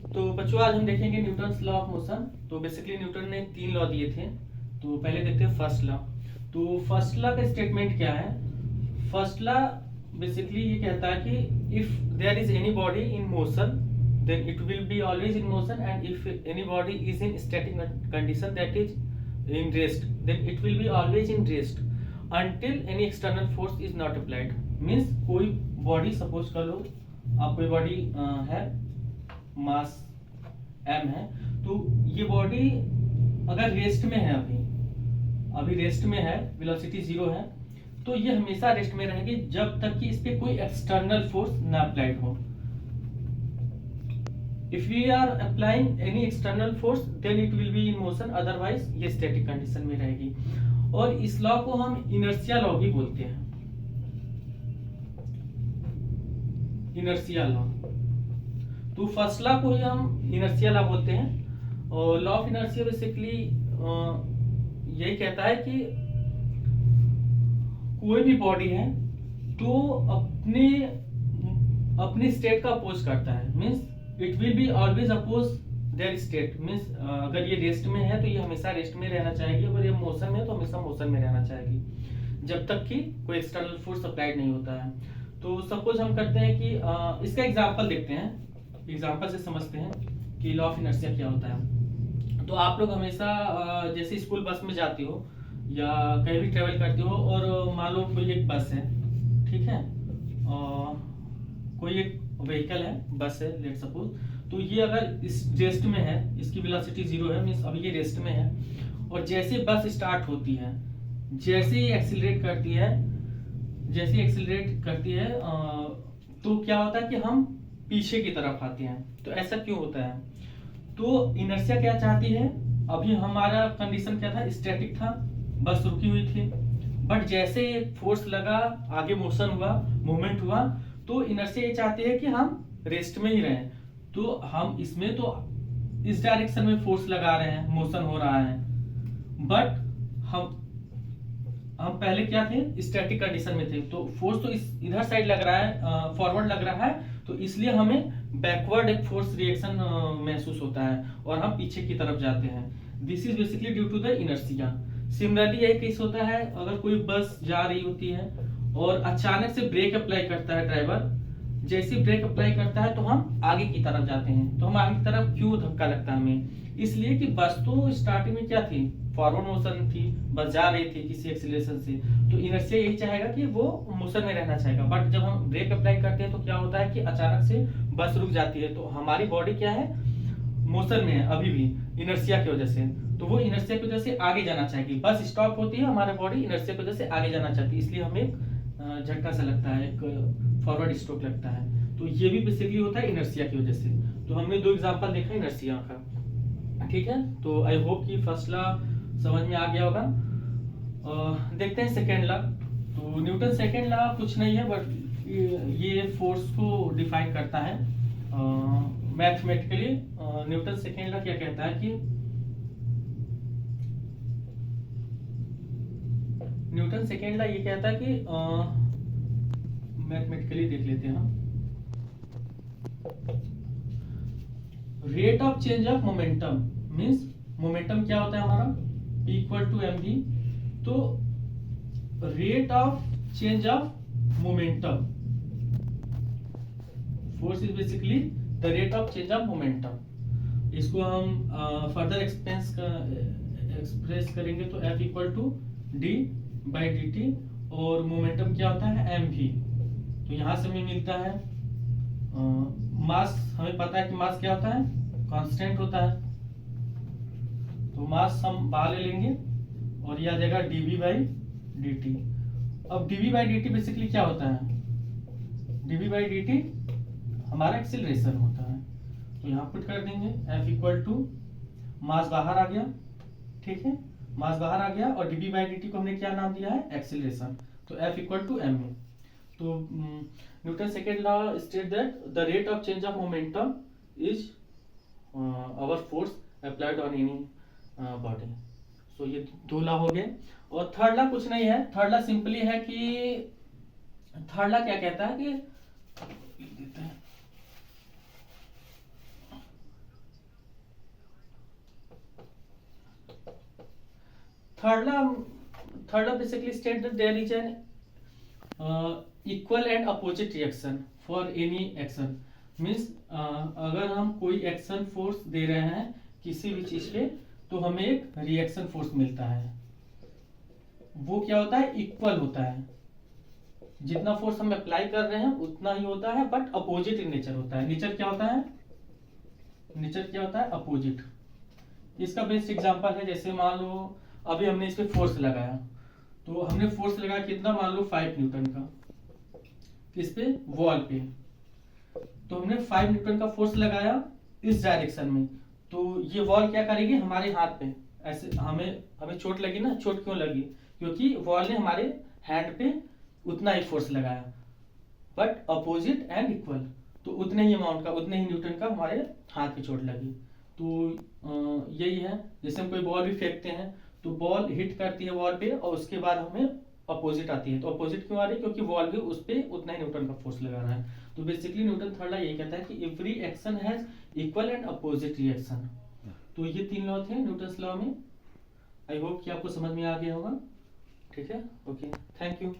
तो बच्चों आज हम देखेंगे न्यूटन्स लॉ ऑफ मोशन। तो बेसिकली न्यूटन ने 3 लॉ दिए थे। तो पहले देखते हैं फर्स्ट लॉ। तो फर्स्ट लॉ का स्टेटमेंट क्या है? फर्स्ट लॉ बेसिकली ये कहता है कि if there is any body in motion then it will be always in motion, and if any body is in static condition that is in rest then it will be always in rest until any external force is not applied। Means कोई body suppose कर लो, आप कोई body है, मास m है, तो ये body अगर rest में है, अभी रेस्ट में है, वेलोसिटी 0 है, तो ये हमेशा रेस्ट में रहेगी जब तक कि इस पे कोई एक्सटर्नल फोर्स ना अप्लाइड हो। If we are applying any external force then it will be in motion, otherwise ये स्टैटिक कंडीशन में रहेगी। और इस लॉ को हम इनर्शिया लॉ भी बोलते हैं, इनर्शिया लॉ। तो फर्स्ट लॉ को ही हम इनर्शिया लॉ बोलते हैं। और लॉ ऑफ इनर्शिया बेसिकली यही कहता है कि कोई भी बॉडी है तो अपने स्टेट का अपोज करता है। Means it will be always oppose their state. Means अगर ये रेस्ट में है तो ये हमेशा रेस्ट में रहना चाहेगी, अगर ये मोशन में है तो हमेशा मोशन में रहना चाहेगी जब तक कि कोई एक्सटर्नल फोर्स अप्लाइड नहीं होता है। तो सपोज हम करते हैं कि इसका एग्जांपल देखते हैं, एग्जांपल से समझते हैं कि लॉ ऑफ इनर्शिया क्या होता है। तो आप लोग हमेशा जैसे स्कूल बस में जाते हो या कहीं भी ट्रेवल करते हो, और मान लो कोई एक बस है, ठीक है, कोई एक व्हीकल है, बस है लेट सपोज। तो ये अगर इस रेस्ट में है, इसकी वेलोसिटी 0 है, मींस अभी ये रेस्ट में है, और जैसे बस स्टार्ट होती है, जैसे ही एक्सीलरेट करती है, तो क्या होता है कि हम पीछे की तरफ आते हैं। तो ऐसा क्यों होता है? तो इनर्शिया क्या चाहती है? अभी हमारा कंडीशन क्या था? स्टैटिक था, बस रुकी हुई थी, बट जैसे फोर्स लगा, आगे मोशन हुआ, मूवमेंट हुआ, तो इनर्शिया ये चाहती है कि हम रेस्ट में ही रहें। तो हम इसमें तो इस डायरेक्शन में फोर्स लगा रहे हैं, मोशन हो रहा है, बट हम पहले क्या थे? स्टैटिक कंडीशन में थे, तो फोर्स तो इधर साइड लग रहा है, फॉरवर्ड लग रहा है, तो इसलिए हमें बैकवर्ड एक फोर्स रिएक्शन महसूस होता है और हम पीछे की तरफ जाते हैं। This is basically due to the inertia. Similarly यही केस होता है अगर कोई बस जा रही होती है और अचानक से ब्रेक अप्लाई करता है ड्राइवर, जैसे ब्रेक अप्लाई करता है तो हम आगे की तरफ जाते हैं। तो हम आगे की तरफ क्यों धक्का लगता है हमें? इसलिए कि बस तो स्टार्टिंग में क्या थी? फॉरवर्ड मोशन थी, बस जा रही थी किसी एक्सीलरेशन से, तो इनर्शिया यही चाहेगा कि वो मोशन में रहना चाहेगा। बट जब हम ब्रेक अप्लाई करते हैं तो क्या होता है कि अचानक से बस रुक जाती है, तो हमारी बॉडी क्या है? मोशन में है अभी भी, इनर्शिया की वजह से। तो वो इनर्शिया की वजह से आगे जाना चाहेगी। बस स्टॉप होती है, हमारी बॉडी इनर्शिया की वजह से आगे जाना चाहती है, इसलिए हमें झटका सा लगता है, एक फॉरवर्ड स्ट्रोक लगता है। तो ये भी बेसिकली होता है इनर्शिया की वजह से। तो हमने 2 एग्जांपल देखा इनर्शिया का, ठीक है। तो आई होप कि फर्स्ट लॉ समझ में आ गया होगा। देखते हैं सेकेंड लॉ। तो न्यूटन सेकेंड लॉ कुछ नहीं है, बट ये फोर्स को डिफाइन करता है मैथमेटिकली। न्यूटन सेकेंड लॉ क्या कहता है कि न्यूटन सेकेंड लॉ ये कहता है कि मैथमेटिकली देख लेते हैं हम। Rate of change of momentum, means momentum क्या होता है हमारा? P equal to mv। तो rate of change of momentum, force is basically the rate of change of momentum. इसको हम फर्दर एक्सप्रेस करेंगे तो F equal to d by dt, और मोमेंटम क्या होता है? mv। तो यहां से हमें मिलता है मास, हमें पता है कि मास क्या होता है? कांस्टेंट होता है। तो मास हम बाहर ले लेंगे और ये आ जाएगा dv बाई dt। अब dv बाई dt बेसिकली क्या होता है? dv बाई dt हमारा एक्सीलरेशन होता है। तो यहाँ पुट कर देंगे F इक्वल टू, मास बाहर आ गया, ठीक है, मास बाहर आ गया, और dv बाई dt को हमने क्या नाम दिया है? एक्सीलरेशन। तो F इक्वल टू m। तो Newton second law state that the rate of change of momentum is our force applied on any body. So ये 2 लॉ हो गए। और थर्ड लॉ कुछ नहीं है, थर्ड लॉ सिंपली है कि थर्ड लॉ क्या कहता है कि third basically state that there is an equal and opposite reaction for any action. Means अगर हम कोई एक्शन फोर्स दे रहे हैं किसी भी चीज पे, तो हमें एक रिएक्शन फोर्स मिलता है। वो क्या होता है, इक्वल होता है। जितना फोर्स हम अप्लाई कर रहे हैं उतना ही होता है, बट अपोजिट इन नेचर होता है। नेचर क्या होता है, नेचर क्या होता है, अपोजिट। इसका बेस्ट एग्जांपल है, जैसे मान लो अभी हमने इस पे फोर्स लगाया, तो हमने फोर्स लगाया कितना, मान लो 5 न्यूटन का, किस पे, वॉल पे। तो हमने 5 न्यूटन का फोर्स लगाया इस डायरेक्शन में, तो ये वॉल क्या करेगी, हमारे हाथ पे ऐसे, हमें चोट लगी ना। चोट क्यों लगी, क्योंकि वॉल ने हमारे हैंड पे उतना ही फोर्स लगाया, बट अपोजिट एंड इक्वल। तो उतने ही अमाउंट का, उतने ही न्यूटन का हमारे हाथ पे चोट लगी। तो यही है, जैसे हम कोई बॉल भी फेंकते हैं तो बॉल हिट करती है वॉल पे और उसके बाद हमें अपोजिट आती है। तो अपोजिट क्यों आ रही है, क्योंकि वॉल भी उस पे उतना ही न्यूटन का फोर्स लगा रहा है। तो बेसिकली न्यूटन थर्ड लॉ यही कहता है कि every action has equal and opposite reaction. तो ये 3 लॉ थे न्यूटन्स लॉ में। आई होप कि आपको समझ में आ गया होगा। ठीक है, ओके, थैंक यू।